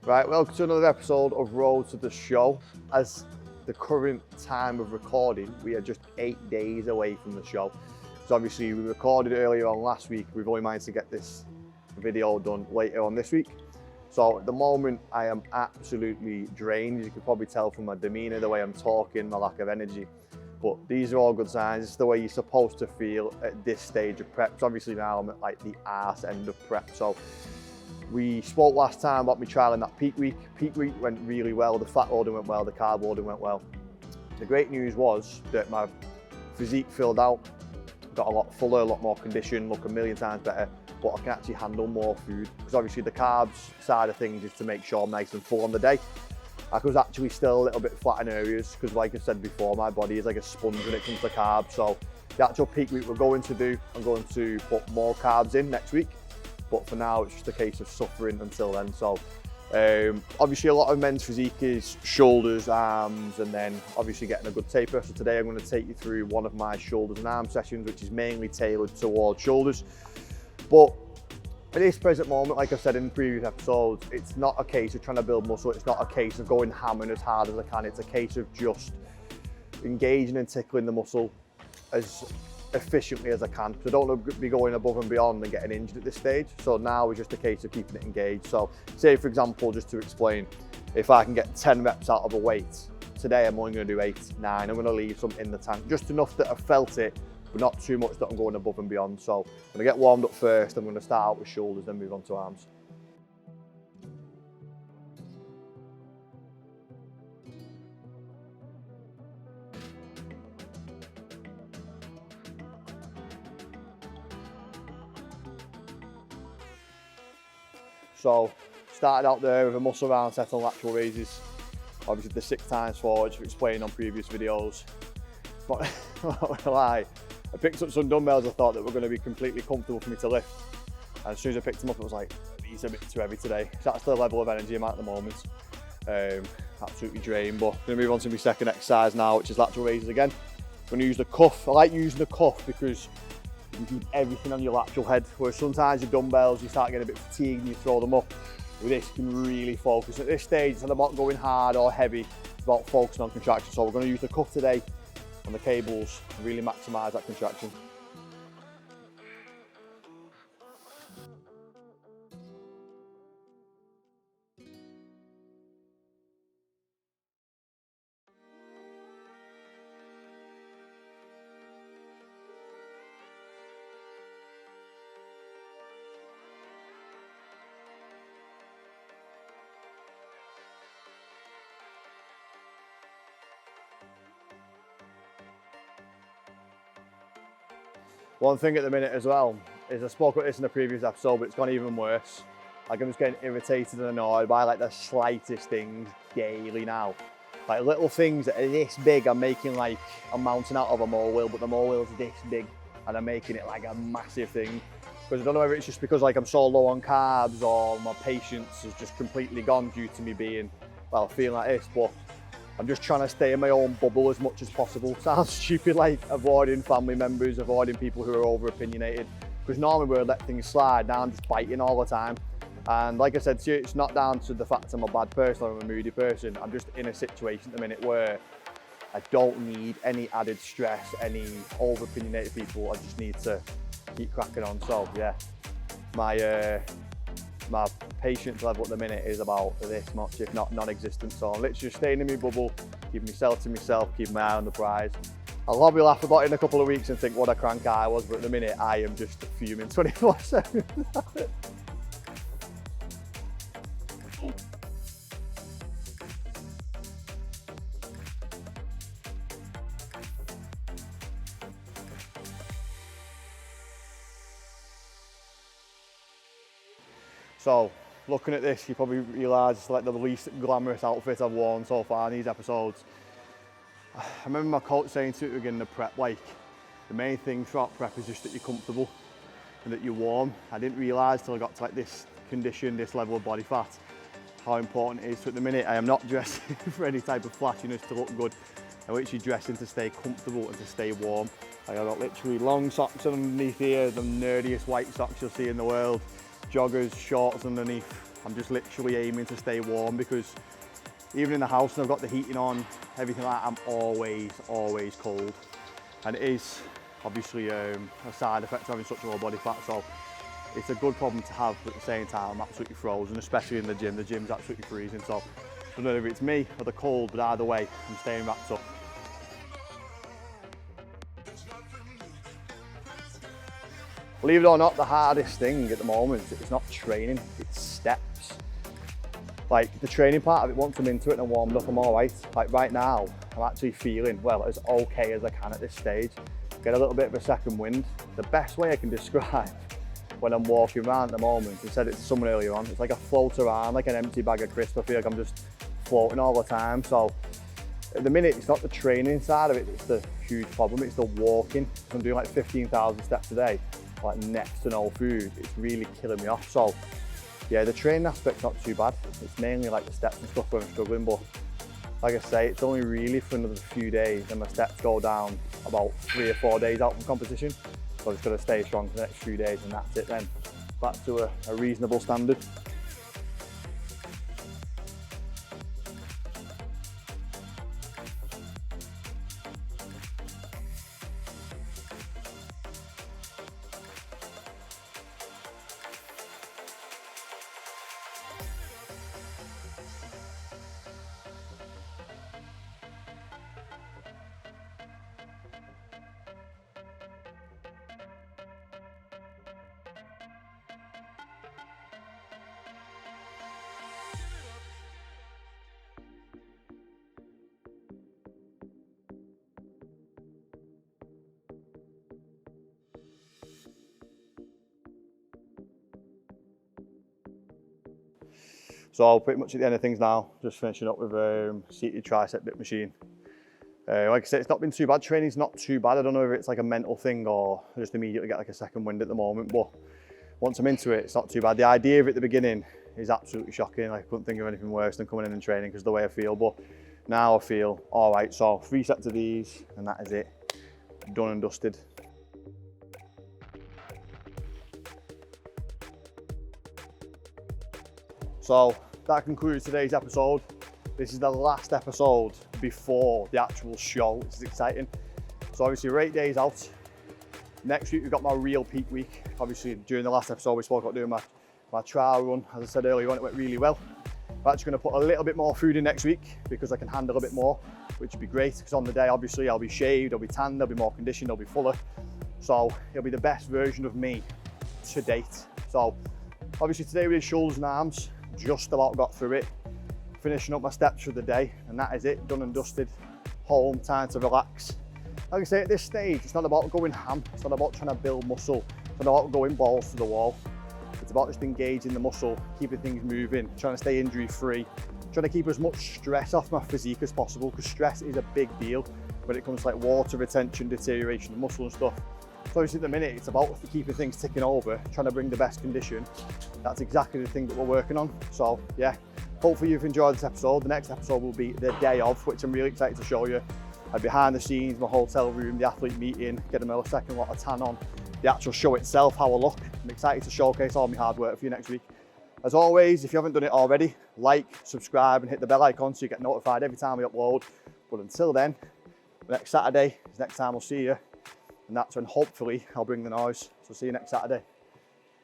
Right, welcome to another episode of Road to the Show. As the current time of recording, we are just 8 days away from the show. So obviously we recorded earlier on last week. We've only managed to get this video done later on this week. So at the moment, I am absolutely drained. As you can probably tell from my demeanor, the way I'm talking, my lack of energy. But these are all good signs. It's the way you're supposed to feel at this stage of prep. So obviously now I'm at like the arse end of prep. So we spoke last time about me trialing that peak week. Peak week went really well. The fat loading went well. The carb loading went well. The great news was that my physique filled out, got a lot fuller, a lot more condition, look a million times better, but I can actually handle more food. Because obviously the carbs side of things is to make sure I'm nice and full on the day. I was actually still a little bit flat in areas because like I said before, my body is like a sponge when it comes to carbs. So the actual peak week we're going to do, I'm going to put more carbs in next week. But for now, it's just a case of suffering until then. So obviously a lot of men's physique is shoulders, arms, and then obviously getting a good taper. So today I'm going to take you through one of my shoulders and arm sessions, which is mainly tailored towards shoulders. But at this present moment, like I said in previous episodes, it's not a case of trying to build muscle. It's not a case of going hammering as hard as I can. It's a case of just engaging and tickling the muscle as efficiently as I can. So I don't want to be going above and beyond and getting injured at this stage. So now it's just a case of keeping it engaged. So say for example, just to explain, if I can get 10 reps out of a weight, today I'm only going to do 8, 9. I'm going to leave some in the tank, just enough that I felt it, but not too much that I'm going above and beyond. So I'm going to get warmed up first. I'm going to start out with shoulders, then move on to arms. So started out there with a muscle round set on lateral raises. Obviously the 6 times forward, which I've explained on previous videos. But I'm not gonna lie, I picked up some dumbbells I thought that were going to be completely comfortable for me to lift. And as soon as I picked them up, it was like, these are a bit too heavy today. So that's the level of energy I'm at the moment. Absolutely drained, but I'm going to move on to my second exercise now, which is lateral raises again. I'm going to use the cuff. I like using the cuff because you can keep everything on your lateral head, whereas sometimes your dumbbells, you start getting a bit fatigued and you throw them up. With this, you can really focus. At this stage, it's not about going hard or heavy, it's about focusing on contraction. So we're going to use the cuff today on the cables and really maximise that contraction. One thing at the minute as well is I spoke about this in the previous episode, but it's gone even worse. Like I'm just getting irritated and annoyed by like the slightest things daily now. Like little things that are this big, I'm making like a mountain out of a molehill, but the molehill's this big and I'm making it like a massive thing. Because I don't know whether it's just because like I'm so low on carbs or my patience has just completely gone due to me being, well, feeling like this, but I'm just trying to stay in my own bubble as much as possible. Sounds stupid, like avoiding family members, avoiding people who are over opinionated. Because normally we would let things slide, now I'm just biting all the time. And like I said to you, it's not down to the fact I'm a bad person or I'm a moody person. I'm just in a situation at the minute where I don't need any added stress, any over opinionated people. I just need to keep cracking on. So yeah, my patience level at the minute is about this much, if not non-existent. So I'm literally just staying in my bubble, keeping myself to myself, keeping my eye on the prize. I'll probably laugh about it in a couple of weeks and think what a crank I was, but at the minute I am just fuming 24/7. So, looking at this, you probably realise it's like the least glamorous outfit I've worn so far in these episodes. I remember my coach saying to me again in the prep, like, the main thing throughout prep is just that you're comfortable and that you're warm. I didn't realise till I got to like this condition, this level of body fat, how important it is. So at the minute, I am not dressing for any type of flashiness to look good. I'm literally dressing to stay comfortable and to stay warm. Like, I've got literally long socks underneath here, the nerdiest white socks you'll see in the world, joggers, shorts underneath, I'm just literally aiming to stay warm, because even in the house, and I've got the heating on, everything like that, I'm always cold. And it is obviously a side effect of having such a low body fat, so it's a good problem to have, but at the same time I'm absolutely frozen, especially in the gym. The gym's absolutely freezing, so I don't know if it's me or the cold, but either way, I'm staying wrapped up. Believe it or not, the hardest thing at the moment is not training, it's steps. Like the training part of it, once I'm into it and I'm warmed up, I'm all right. Like right now, I'm actually feeling, well, as okay as I can at this stage. Get a little bit of a second wind. The best way I can describe when I'm walking around at the moment, I said it to someone earlier on, it's like I float around like an empty bag of crisps. I feel like I'm just floating all the time. So at the minute, it's not the training side of it, it's the huge problem, it's the walking. I'm doing like 15,000 steps a day, like next to no food. It's really killing me off. So yeah, the training aspect's not too bad. It's mainly like the steps and stuff where I'm struggling, but like I say, it's only really for another few days, and my steps go down about 3 or 4 days out from competition. So I've just got to stay strong for the next few days, and that's it then. Back to a reasonable standard. So pretty much at the end of things now, just finishing up with seated tricep dip machine. Like I said, it's not been too bad. Training's not too bad. I don't know if it's like a mental thing or I just immediately get like a second wind at the moment, but once I'm into it, it's not too bad. The idea of it at the beginning is absolutely shocking. I couldn't think of anything worse than coming in and training because of the way I feel, but now I feel all right. So 3 sets of these and that is it. Done and dusted. So that concludes today's episode. This is the last episode before the actual show, which is exciting. So obviously we're 8 days out. Next week we've got my real peak week. Obviously during the last episode we spoke about doing my trial run. As I said earlier on, it went really well. I'm actually going to put a little bit more food in next week because I can handle a bit more, which would be great, because on the day obviously I'll be shaved, I'll be tanned, I'll be more conditioned, I'll be fuller. So it'll be the best version of me to date. So obviously today we did shoulders and arms. Just about got through it, finishing up my steps for the day, and that is it, done and dusted. Home, time to relax. Like I say, at this stage, it's not about going ham, it's not about trying to build muscle, it's not about going balls to the wall. It's about just engaging the muscle, keeping things moving, trying to stay injury free, trying to keep as much stress off my physique as possible, because stress is a big deal when it comes to like water retention, deterioration of muscle and stuff. So obviously at the minute, it's about keeping things ticking over, trying to bring the best condition. That's exactly the thing that we're working on. So yeah, hopefully you've enjoyed this episode. The next episode will be the day of, which I'm really excited to show you. Behind the scenes, my hotel room, the athlete meeting, getting a second lot of tan on, the actual show itself, how I look. I'm excited to showcase all my hard work for you next week. As always, if you haven't done it already, like, subscribe and hit the bell icon so you get notified every time we upload. But until then, next Saturday is next time we'll see you. And that's when hopefully I'll bring the noise. So see you next Saturday.